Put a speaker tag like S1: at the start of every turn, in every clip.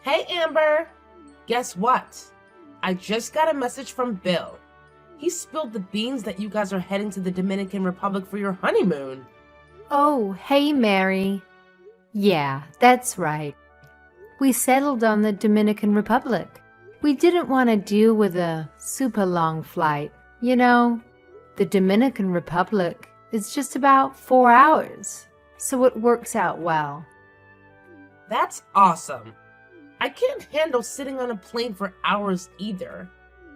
S1: Hey, Amber! Guess what? I just got a message from Bill. He spilled the beans that you guys are heading to the Dominican Republic for your honeymoon.
S2: Oh, hey, Mary. Yeah, that's right. We settled on the Dominican Republic. We didn't want to deal with a super long flight. You know, the Dominican Republic is just about 4 hours, so it works out well.
S1: That's awesome. I can't handle sitting on a plane for hours either.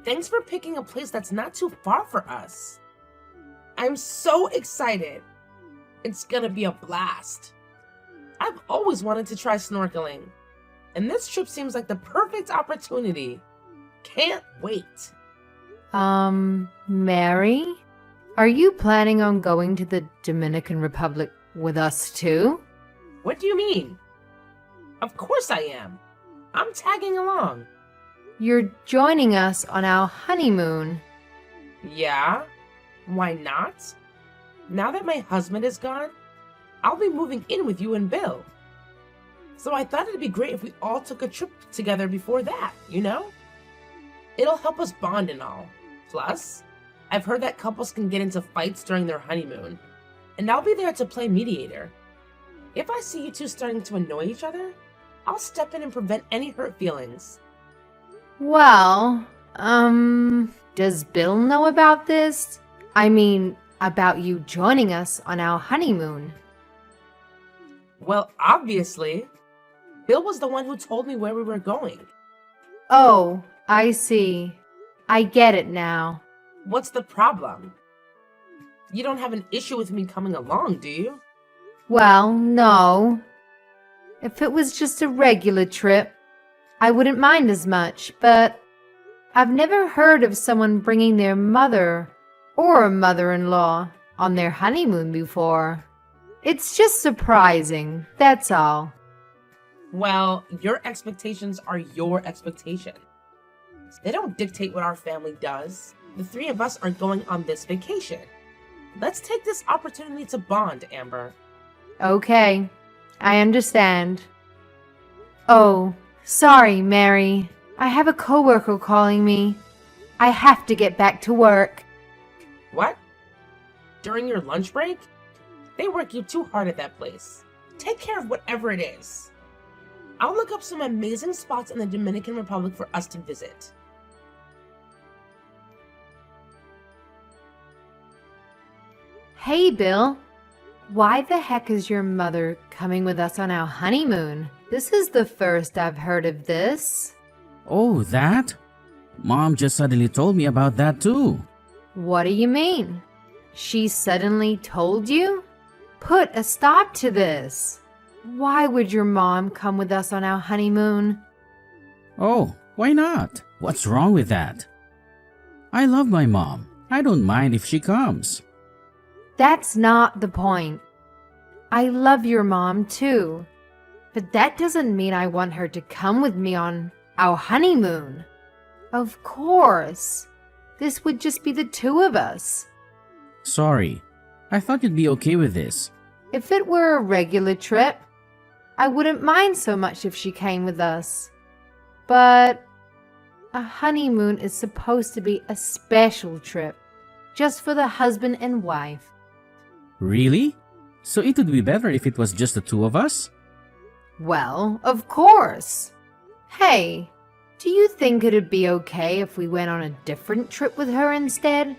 S1: Thanks for picking a place that's not too far for us. I'm so excited. It's gonna be a blast. I've always wanted to try snorkeling, and this trip seems like the perfect opportunity. Can't wait.
S2: Mary? Are you planning on going to the Dominican Republic with us too?
S1: What do you mean? Of course I am. I'm tagging along.
S2: You're joining us on our honeymoon.
S1: Yeah? Why not? Now that my husband is gone, I'll be moving in with you and Bill. So I thought it'd be great if we all took a trip together before that, you know? It'll help us bond and all. Plus, I've heard that couples can get into fights during their honeymoon, and I'll be there to play mediator. If I see you two starting to annoy each other, I'll step in and prevent any hurt feelings.
S2: Well, does Bill know about this? I mean, about you joining us on our honeymoon.
S1: Well, obviously. Bill was the one who told me where we were going.
S2: Oh, I see. I get it now.
S1: What's the problem? You don't have an issue with me coming along, do you?
S2: Well, no. If it was just a regular trip, I wouldn't mind as much, but I've never heard of someone bringing their mother or a mother-in-law on their honeymoon before. It's just surprising, that's all.
S1: Well, your expectations are your expectations. They don't dictate what our family does. The three of us are going on this vacation. Let's take this opportunity to bond, Amber.
S2: Okay, I understand. Oh, sorry, Mary. I have a coworker calling me. I have to get back to work.
S1: What? During your lunch break? They work you too hard at that place. Take care of whatever it is. I'll look up some amazing spots in the Dominican Republic for us to visit.
S2: Hey, Bill. Why the heck is your mother coming with us on our honeymoon? This is the first I've heard of this.
S3: Oh, that? Mom just suddenly told me about that too.
S2: What do you mean? She suddenly told you? Put a stop to this. Why would your mom come with us on our honeymoon?
S3: Oh, why not? What's wrong with that? I love my mom. I don't mind if she comes.
S2: That's not the point. I love your mom too. But that doesn't mean I want her to come with me on our honeymoon. Of course. This would just be the two of us.
S3: Sorry. I thought you'd be okay with this.
S2: If it were a regular trip, I wouldn't mind so much if she came with us. But a honeymoon is supposed to be a special trip, just for the husband and wife.
S3: Really? So it would be better if it was just the two of us?
S2: Well, of course. Hey, do you think it'd be okay if we went on a different trip with her instead?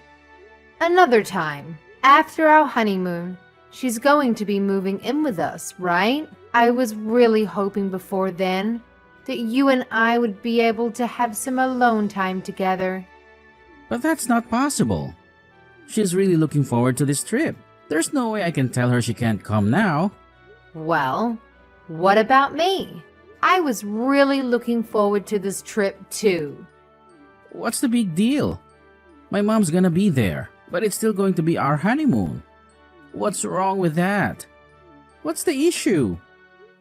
S2: Another time, after our honeymoon, she's going to be moving in with us, right? I was really hoping before then that you and I would be able to have some alone time together.
S3: But that's not possible. She's really looking forward to this trip. There's no way I can tell her she can't come now.
S2: Well, what about me? I was really looking forward to this trip too.
S3: What's the big deal? My mom's gonna be there, but it's still going to be our honeymoon. What's wrong with that? What's the issue?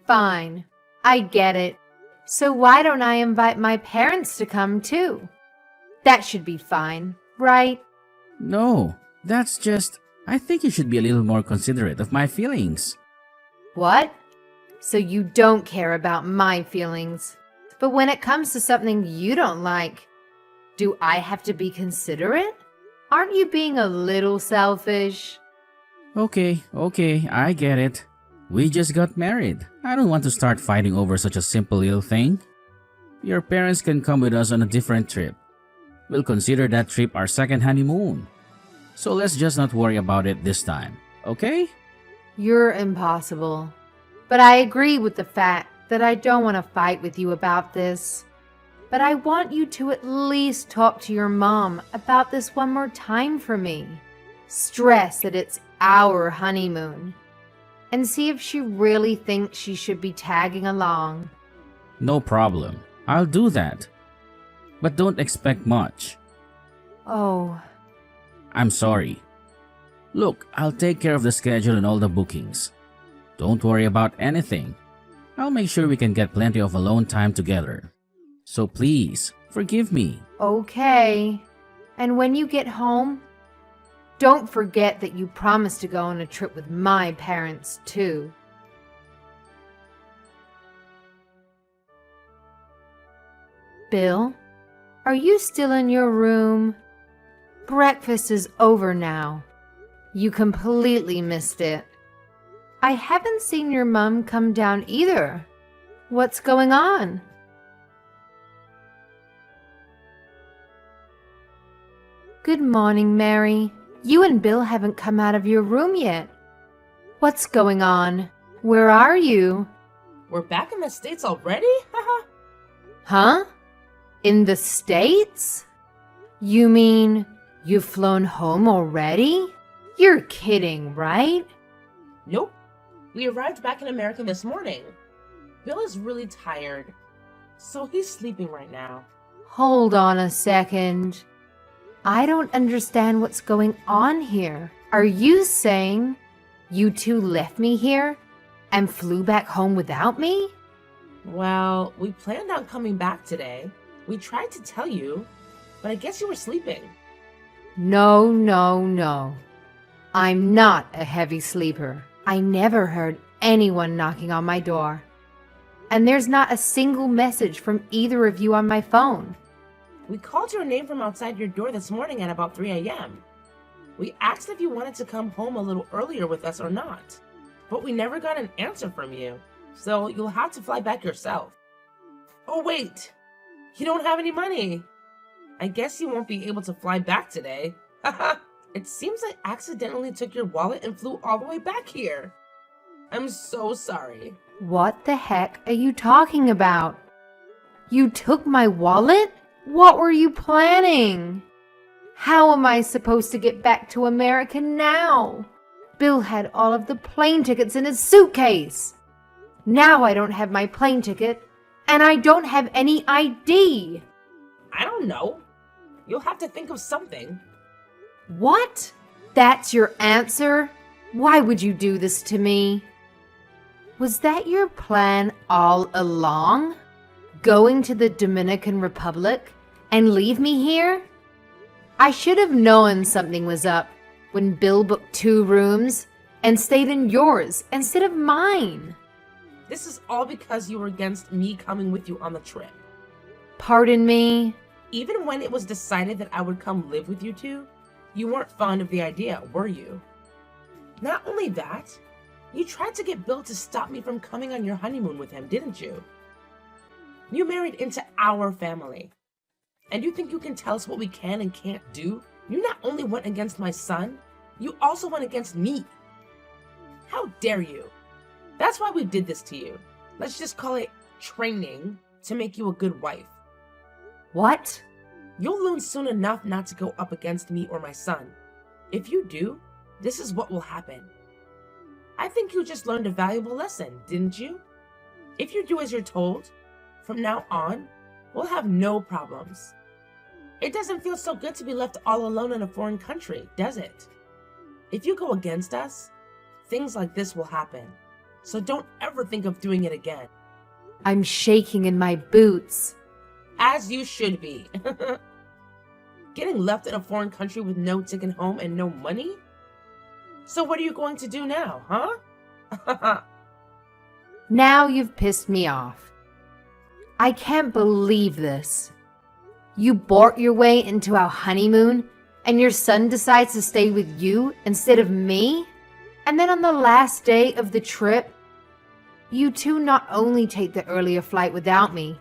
S2: Fine, I get it. So why don't I invite my parents to come too? That should be fine, right?
S3: No, that's just... I think you should be a little more considerate of my feelings.
S2: What? So you don't care about my feelings? But when it comes to something you don't like, do I have to be considerate? Aren't you being a little selfish?
S3: Okay, I get it. We just got married. I don't want to start fighting over such a simple little thing. Your parents can come with us on a different trip. We'll consider that trip our second honeymoon. So let's just not worry about it this time, okay?
S2: You're impossible. But I agree with the fact that I don't want to fight with you about this. But I want you to at least talk to your mom about this one more time for me. Stress that it's our honeymoon. And see if she really thinks she should be tagging along.
S3: No problem. I'll do that. But don't expect much.
S2: Oh,
S3: I'm sorry. Look, I'll take care of the schedule and all the bookings. Don't worry about anything. I'll make sure we can get plenty of alone time together. So please, forgive me.
S2: okay. And when you get home, don't forget that you promised to go on a trip with my parents, too. Bill, are you still in your room? Breakfast is over now. You completely missed it. I haven't seen your mom come down either. What's going on? Good morning, Mary. You and Bill haven't come out of your room yet. What's going on? Where are you?
S1: We're back in the States already? Haha.
S2: Huh? In the States? You mean you've flown home already? You're kidding, right?
S1: Nope. We arrived back in America this morning. Bill is really tired, so he's sleeping right now.
S2: Hold on a second. I don't understand what's going on here. Are you saying you two left me here and flew back home without me?
S1: Well, we planned on coming back today. We tried to tell you, but I guess you were sleeping.
S2: No, no, no. I'm not a heavy sleeper. I never heard anyone knocking on my door. And there's not a single message from either of you on my phone.
S1: We called your name from outside your door this morning at about 3 a.m. We asked if you wanted to come home a little earlier with us or not, but we never got an answer from you, so you'll have to fly back yourself. Oh wait, you don't have any money. I guess you won't be able to fly back today. Haha, it seems I accidentally took your wallet and flew all the way back here. I'm so sorry.
S2: What the heck are you talking about? You took my wallet? What were you planning? How am I supposed to get back to America now? Bill had all of the plane tickets in his suitcase. Now I don't have my plane ticket, and I don't have any ID.
S1: I don't know. You'll have to think of something.
S2: What? That's your answer? Why would you do this to me? Was that your plan all along? Going to the Dominican Republic and leave me here? I should have known something was up when Bill booked 2 rooms and stayed in yours instead of mine.
S1: This is all because you were against me coming with you on the trip.
S2: Pardon me?
S1: Even when it was decided that I would come live with you two, you weren't fond of the idea, were you? Not only that, you tried to get Bill to stop me from coming on your honeymoon with him, didn't you? You married into our family. And you think you can tell us what we can and can't do? You not only went against my son, you also went against me. How dare you? That's why we did this to you. Let's just call it training to make you a good wife.
S2: What?
S1: You'll learn soon enough not to go up against me or my son. If you do, this is what will happen. I think you just learned a valuable lesson, didn't you? If you do as you're told, from now on, we'll have no problems. It doesn't feel so good to be left all alone in a foreign country, does it? If you go against us, things like this will happen. So don't ever think of doing it again.
S2: I'm shaking in my boots.
S1: As you should be. Getting left in a foreign country with no ticket home and no money? So what are you going to do now, huh?
S2: Now you've pissed me off. I can't believe this. You bought your way into our honeymoon, and your son decides to stay with you instead of me? And then on the last day of the trip, you two not only take the earlier flight without me,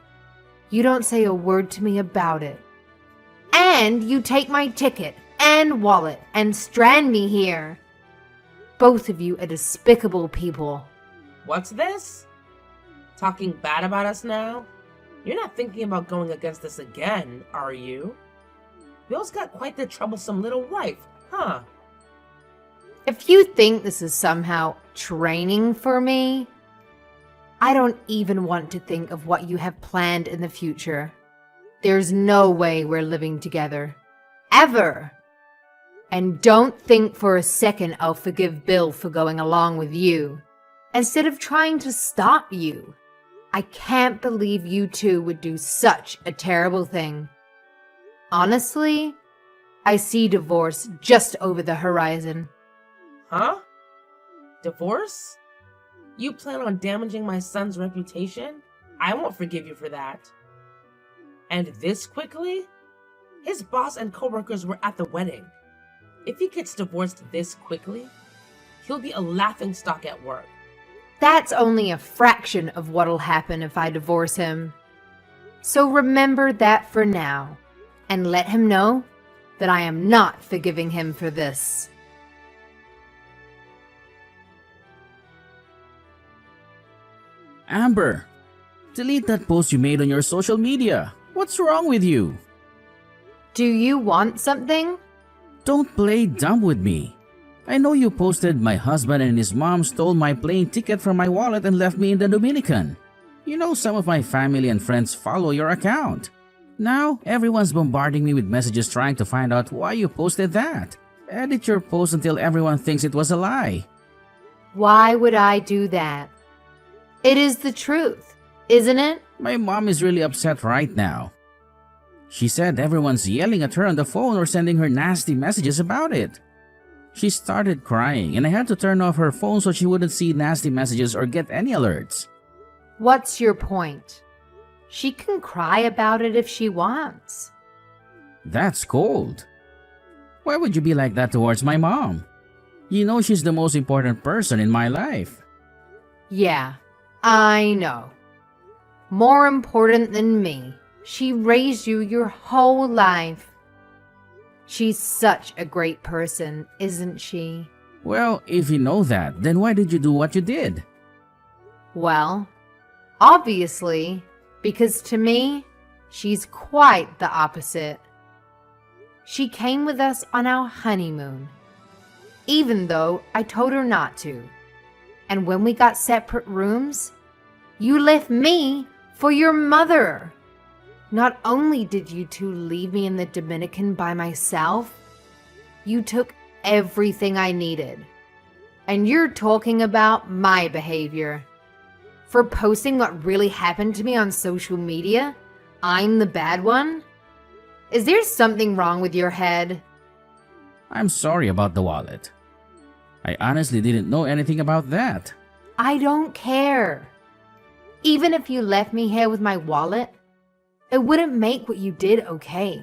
S2: you don't say a word to me about it. And you take my ticket and wallet and strand me here. Both of you are despicable people.
S1: What's this? Talking bad about us now? You're not thinking about going against us again, are you? Bill's got quite the troublesome little wife, huh?
S2: If you think this is somehow training for me, I don't even want to think of what you have planned in the future. There's no way we're living together. Ever. And don't think for a second I'll forgive Bill for going along with you, instead of trying to stop you. I can't believe you two would do such a terrible thing. Honestly, I see divorce just over the horizon.
S1: Huh? Divorce? You plan on damaging my son's reputation? I won't forgive you for that. And this quickly? His boss and coworkers were at the wedding. If he gets divorced this quickly, he'll be a laughingstock at work.
S2: That's only a fraction of what'll happen if I divorce him. So remember that for now, and let him know that I am not forgiving him for this.
S3: Amber, delete that post you made on your social media. What's wrong with you?
S2: Do you want something?
S3: Don't play dumb with me. I know you posted my husband and his mom stole my plane ticket from my wallet and left me in the Dominican. You know some of my family and friends follow your account. Now, everyone's bombarding me with messages trying to find out why you posted that. Edit your post until everyone thinks it was a lie.
S2: Why would I do that? It is the truth, isn't it?
S3: My mom is really upset right now. She said everyone's yelling at her on the phone or sending her nasty messages about it. She started crying and I had to turn off her phone so she wouldn't see nasty messages or get any alerts.
S2: What's your point? She can cry about it if she wants.
S3: That's cold. Why would you be like that towards my mom? You know she's the most important person in my life.
S2: Yeah, I know. More important than me. She raised you your whole life. She's such a great person, isn't she?
S3: Well, if you know that, then why did you do what you did?
S2: Well, obviously, because to me, she's quite the opposite. She came with us on our honeymoon, even though I told her not to. And when we got separate rooms, you left me for your mother. Not only did you two leave me in the Dominican by myself, you took everything I needed. And you're talking about my behavior. For posting what really happened to me on social media, I'm the bad one? Is there something wrong with your head?
S3: I'm sorry about the wallet. I honestly didn't know anything about that.
S2: I don't care. Even if you left me here with my wallet, it wouldn't make what you did okay.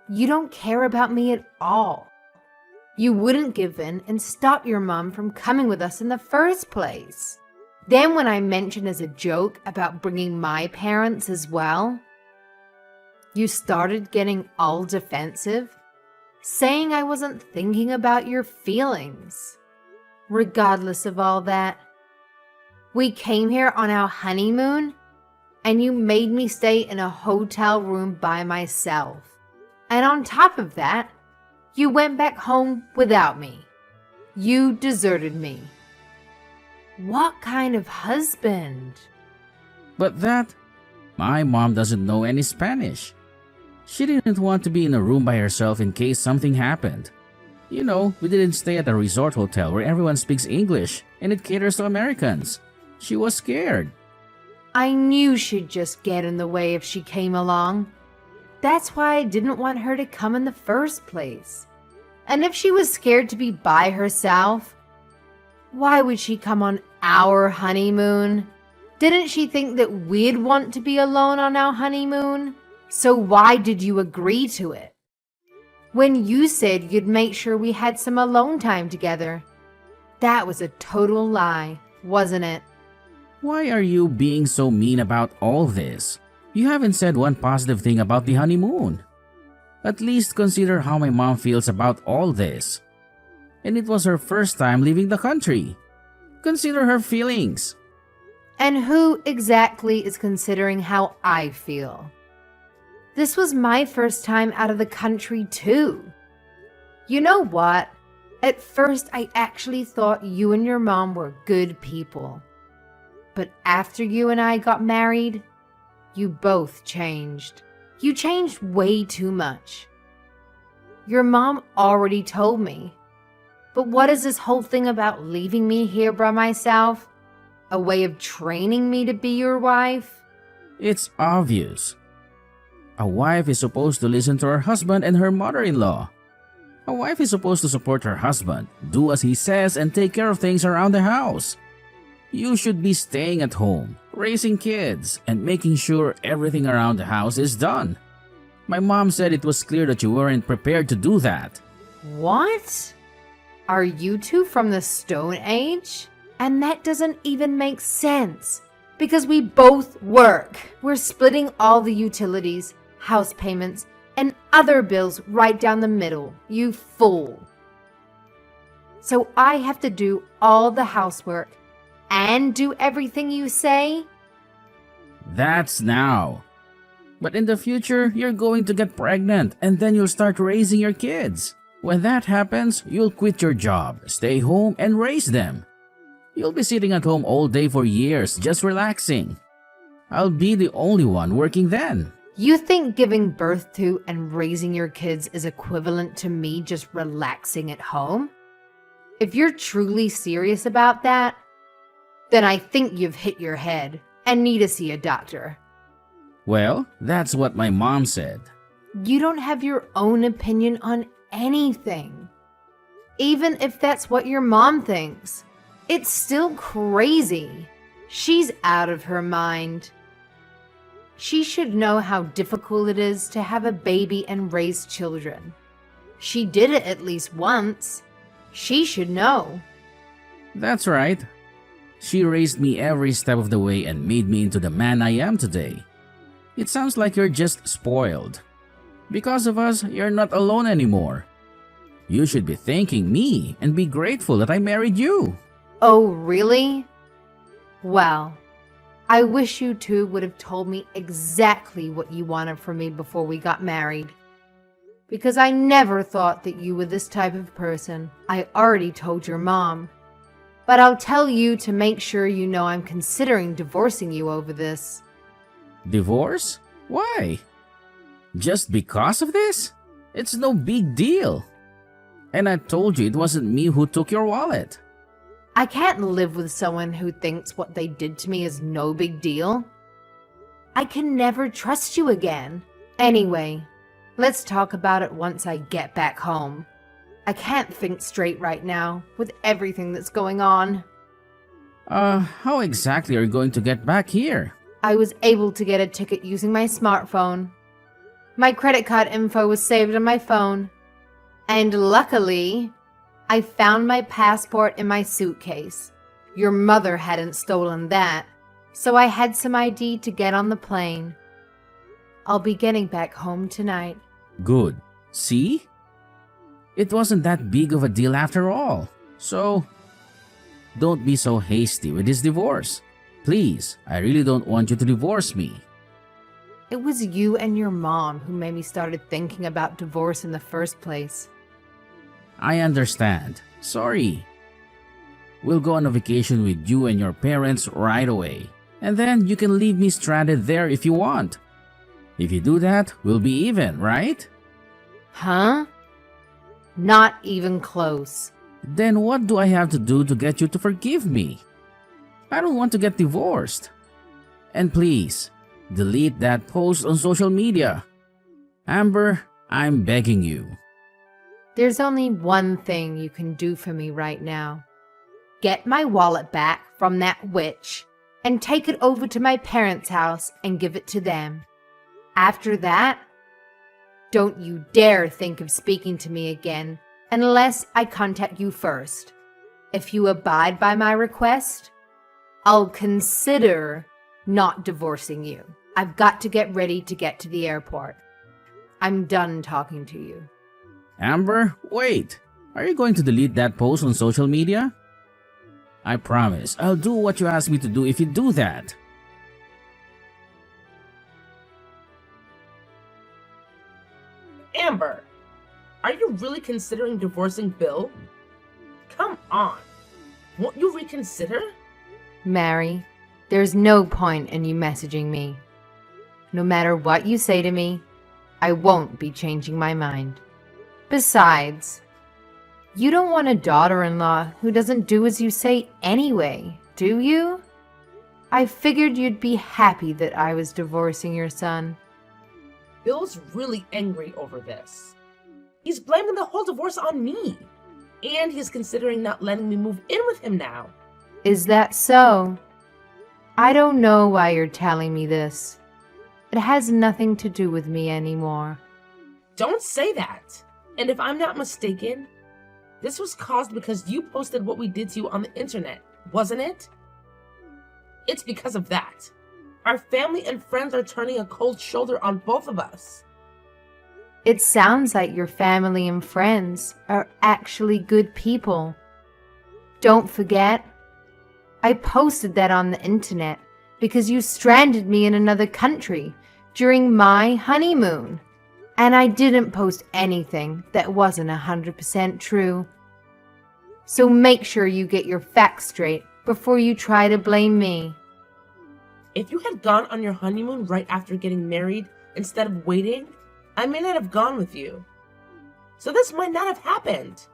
S2: You don't care about me at all. You wouldn't give in and stop your mom from coming with us in the first place. Then when I mentioned as a joke about bringing my parents as well, you started getting all defensive, saying I wasn't thinking about your feelings. Regardless of all that, we came here on our honeymoon and you made me stay in a hotel room by myself. And on top of that, you went back home without me. You deserted me. What kind of husband?
S3: But my mom doesn't know any Spanish. She didn't want to be in a room by herself in case something happened. You know, we didn't stay at a resort hotel where everyone speaks English and it caters to Americans. She was scared.
S2: I knew she'd just get in the way if she came along. That's why I didn't want her to come in the first place. And if she was scared to be by herself, why would she come on our honeymoon? Didn't she think that we'd want to be alone on our honeymoon? So why did you agree to it? When you said you'd make sure we had some alone time together, that was a total lie, wasn't it?
S3: Why are you being so mean about all this? You haven't said one positive thing about the honeymoon. At least consider how my mom feels about all this. And it was her first time leaving the country. Consider her feelings.
S2: And who exactly is considering how I feel? This was my first time out of the country too. You know what? At first I actually thought you and your mom were good people. But after you and I got married, you both changed. You changed way too much. Your mom already told me. But what is this whole thing about leaving me here by myself? A way of training me to be your wife?
S3: It's obvious. A wife is supposed to listen to her husband and her mother-in-law. A wife is supposed to support her husband, do as he says, and take care of things around the house. You should be staying at home, raising kids, and making sure everything around the house is done. My mom said it was clear that you weren't prepared to do that.
S2: What? Are you two from the Stone Age? And that doesn't even make sense. Because we both work. We're splitting all the utilities, house payments, and other bills right down the middle, you fool. So I have to do all the housework and do everything you say?
S3: That's now. But in the future, you're going to get pregnant and then you'll start raising your kids. When that happens, you'll quit your job, stay home, and raise them. You'll be sitting at home all day for years, just relaxing. I'll be the only one working then.
S2: You think giving birth to and raising your kids is equivalent to me just relaxing at home? If you're truly serious about that, then I think you've hit your head and need to see a doctor.
S3: Well, that's what my mom said.
S2: You don't have your own opinion on anything. Even if that's what your mom thinks, it's still crazy. She's out of her mind. She should know how difficult it is to have a baby and raise children. She did it at least once. She should know.
S3: That's right. She raised me every step of the way and made me into the man I am today. It sounds like you're just spoiled. Because of us, you're not alone anymore. You should be thanking me and be grateful that I married you.
S2: Oh, really? Well, I wish you two would have told me exactly what you wanted from me before we got married. Because I never thought that you were this type of person. I already told your mom. But I'll tell you to make sure you know I'm considering divorcing you over this.
S3: Divorce? Why? Just because of this? It's no big deal. And I told you it wasn't me who took your wallet.
S2: I can't live with someone who thinks what they did to me is no big deal. I can never trust you again. Anyway, let's talk about it once I get back home. I can't think straight right now with everything that's going on.
S3: How exactly are you going to get back here?
S2: I was able to get a ticket using my smartphone. My credit card info was saved on my phone. And luckily, I found my passport in my suitcase. Your mother hadn't stolen that, so I had some ID to get on the plane. I'll be getting back home tonight.
S3: Good. See? It wasn't that big of a deal after all. So, don't be so hasty with this divorce. Please, I really don't want you to divorce me.
S2: It was you and your mom who made me started thinking about divorce in the first place.
S3: I understand. Sorry. We'll go on a vacation with you and your parents right away. And then you can leave me stranded there if you want. If you do that, we'll be even, right?
S2: Huh? Not even close.
S3: Then what do I have to do to get you to forgive me? I don't want to get divorced. And please, delete that post on social media. Amber, I'm begging you.
S2: There's only one thing you can do for me right now. Get my wallet back from that witch and take it over to my parents' house and give it to them. After that, don't you dare think of speaking to me again unless I contact you first. If you abide by my request, I'll consider not divorcing you. I've got to get ready to get to the airport. I'm done talking to you.
S3: Amber, wait. Are you going to delete that post on social media? I promise, I'll do what you ask me to do if you do that.
S1: Amber, are you really considering divorcing Bill? Come on. Won't you reconsider?
S2: Mary, there's no point in you messaging me. No matter what you say to me, I won't be changing my mind. Besides, you don't want a daughter-in-law who doesn't do as you say anyway, do you? I figured you'd be happy that I was divorcing your son.
S1: Bill's really angry over this. He's blaming the whole divorce on me. And he's considering not letting me move in with him now.
S2: Is that so? I don't know why you're telling me this. It has nothing to do with me anymore.
S1: Don't say that. And if I'm not mistaken, this was caused because you posted what we did to you on the internet, wasn't it? It's because of that. Our family and friends are turning a cold shoulder on both of us.
S2: It sounds like your family and friends are actually good people. Don't forget, I posted that on the internet because you stranded me in another country during my honeymoon. And I didn't post anything that wasn't 100% true. So make sure you get your facts straight before you try to blame me.
S1: If you had gone on your honeymoon right after getting married instead of waiting, I may not have gone with you. So this might not have happened.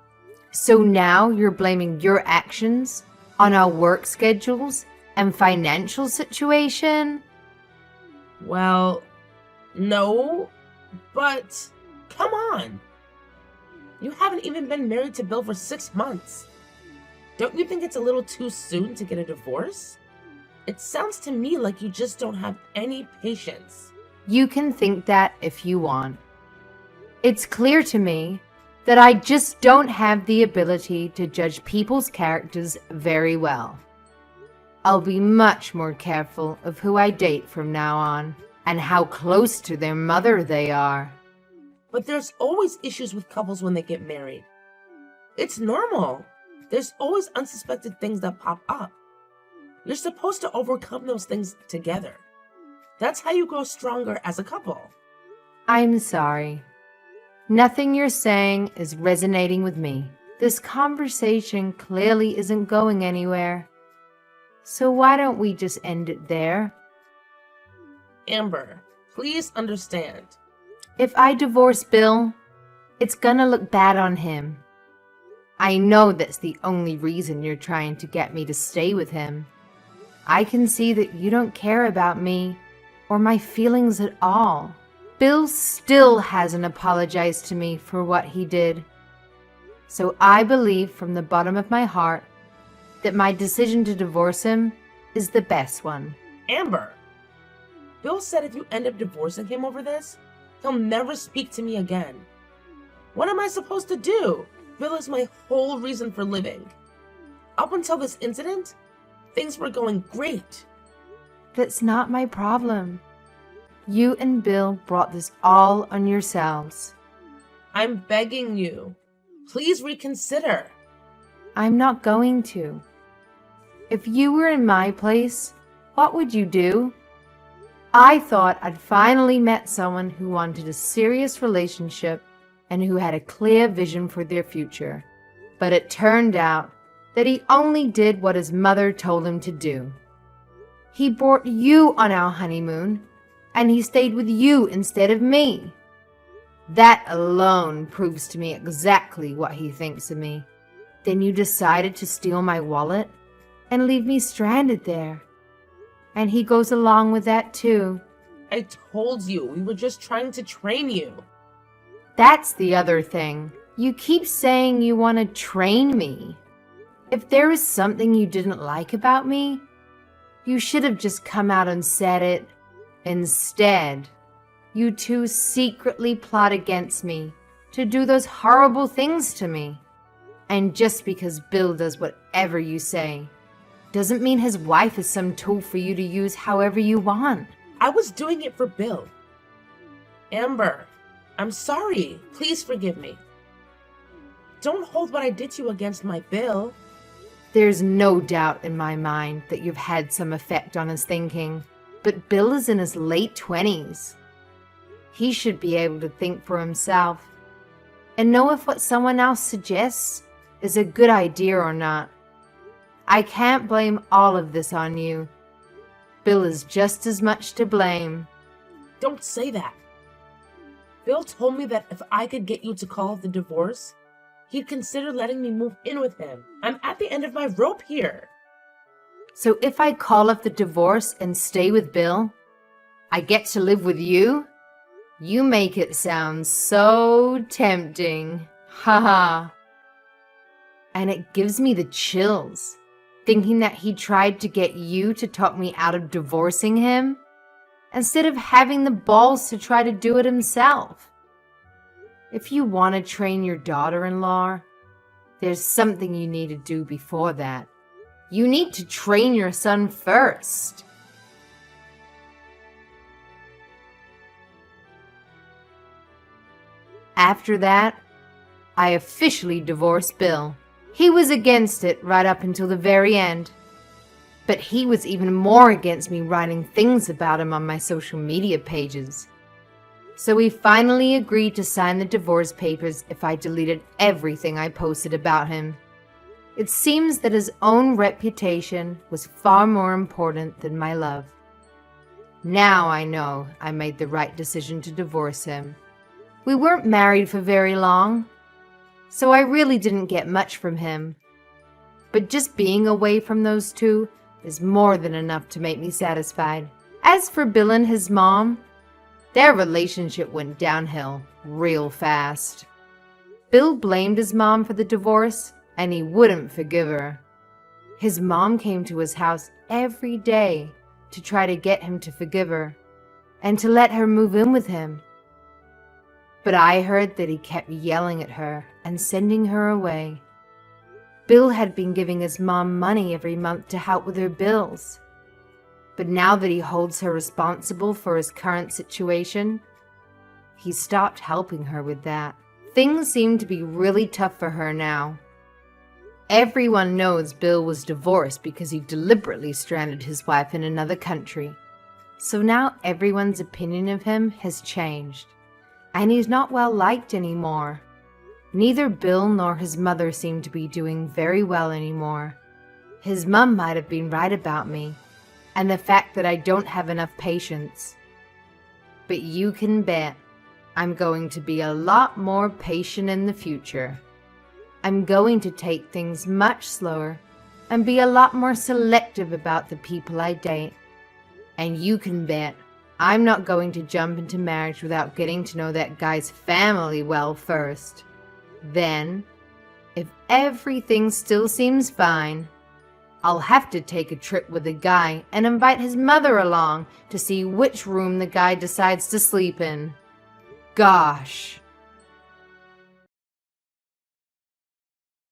S2: So now you're blaming your actions on our work schedules and financial situation?
S1: Well, no, but come on. You haven't even been married to Bill for 6 months. Don't you think it's a little too soon to get a divorce? It sounds to me like you just don't have any patience.
S2: You can think that if you want. It's clear to me that I just don't have the ability to judge people's characters very well. I'll be much more careful of who I date from now on and how close to their mother they are.
S1: But there's always issues with couples when they get married. It's normal. There's always unsuspected things that pop up. You're supposed to overcome those things together. That's how you grow stronger as a couple.
S2: I'm sorry. Nothing you're saying is resonating with me. This conversation clearly isn't going anywhere. So why don't we just end it there?
S1: Amber, please understand.
S2: If I divorce Bill, it's gonna look bad on him. I know that's the only reason you're trying to get me to stay with him. I can see that you don't care about me or my feelings at all. Bill still hasn't apologized to me for what he did. So I believe from the bottom of my heart that my decision to divorce him is the best one.
S1: Amber, Bill said if you end up divorcing him over this, he'll never speak to me again. What am I supposed to do? Bill is my whole reason for living. Up until this incident, things were going great.
S2: That's not my problem. You and Bill brought this all on yourselves.
S1: I'm begging you. Please reconsider.
S2: I'm not going to. If you were in my place, what would you do? I thought I'd finally met someone who wanted a serious relationship and who had a clear vision for their future. But it turned out that he only did what his mother told him to do. He brought you on our honeymoon, and he stayed with you instead of me. That alone proves to me exactly what he thinks of me. Then you decided to steal my wallet and leave me stranded there. And he goes along with that too.
S1: I told you, we were just trying to train you.
S2: That's the other thing. You keep saying you want to train me. If there is something you didn't like about me, You should have just come out and said it. Instead, you two secretly plot against me to do those horrible things to me. And just because Bill does whatever you say, doesn't mean his wife is some tool for you to use however you want.
S1: I was doing it for Bill. Amber, I'm sorry. Please forgive me. Don't hold what I did to you against my Bill.
S2: There's no doubt in my mind that you've had some effect on his thinking, but Bill is in his late 20s. He should be able to think for himself and know if what someone else suggests is a good idea or not. I can't blame all of this on you. Bill is just as much to blame.
S1: Don't say that. Bill told me that if I could get you to call off the divorce, he'd consider letting me move in with him. I'm at the end of my rope here.
S2: So if I call off the divorce and stay with Bill, I get to live with you? You make it sound so tempting. Haha. And it gives me the chills, thinking that he tried to get you to talk me out of divorcing him, instead of having the balls to try to do it himself. If you want to train your daughter-in-law, there's something you need to do before that. You need to train your son first. After that, I officially divorced Bill. He was against it right up until the very end. But he was even more against me writing things about him on my social media pages. So we finally agreed to sign the divorce papers if I deleted everything I posted about him. It seems that his own reputation was far more important than my love. Now I know I made the right decision to divorce him. We weren't married for very long, so I really didn't get much from him. But just being away from those two is more than enough to make me satisfied. As for Bill and his mom, their relationship went downhill real fast. Bill blamed his mom for the divorce, and he wouldn't forgive her. His mom came to his house every day to try to get him to forgive her and to let her move in with him. But I heard that he kept yelling at her and sending her away. Bill had been giving his mom money every month to help with her bills. But now that he holds her responsible for his current situation, he stopped helping her with that. Things seem to be really tough for her now. Everyone knows Bill was divorced because he deliberately stranded his wife in another country. So now everyone's opinion of him has changed, and he's not well liked anymore. Neither Bill nor his mother seem to be doing very well anymore. His mom might have been right about me, and the fact that I don't have enough patience. But you can bet I'm going to be a lot more patient in the future. I'm going to take things much slower and be a lot more selective about the people I date. And you can bet I'm not going to jump into marriage without getting to know that guy's family well first. Then, if everything still seems fine, I'll have to take a trip with the guy and invite his mother along to see which room the guy decides to sleep in. Gosh,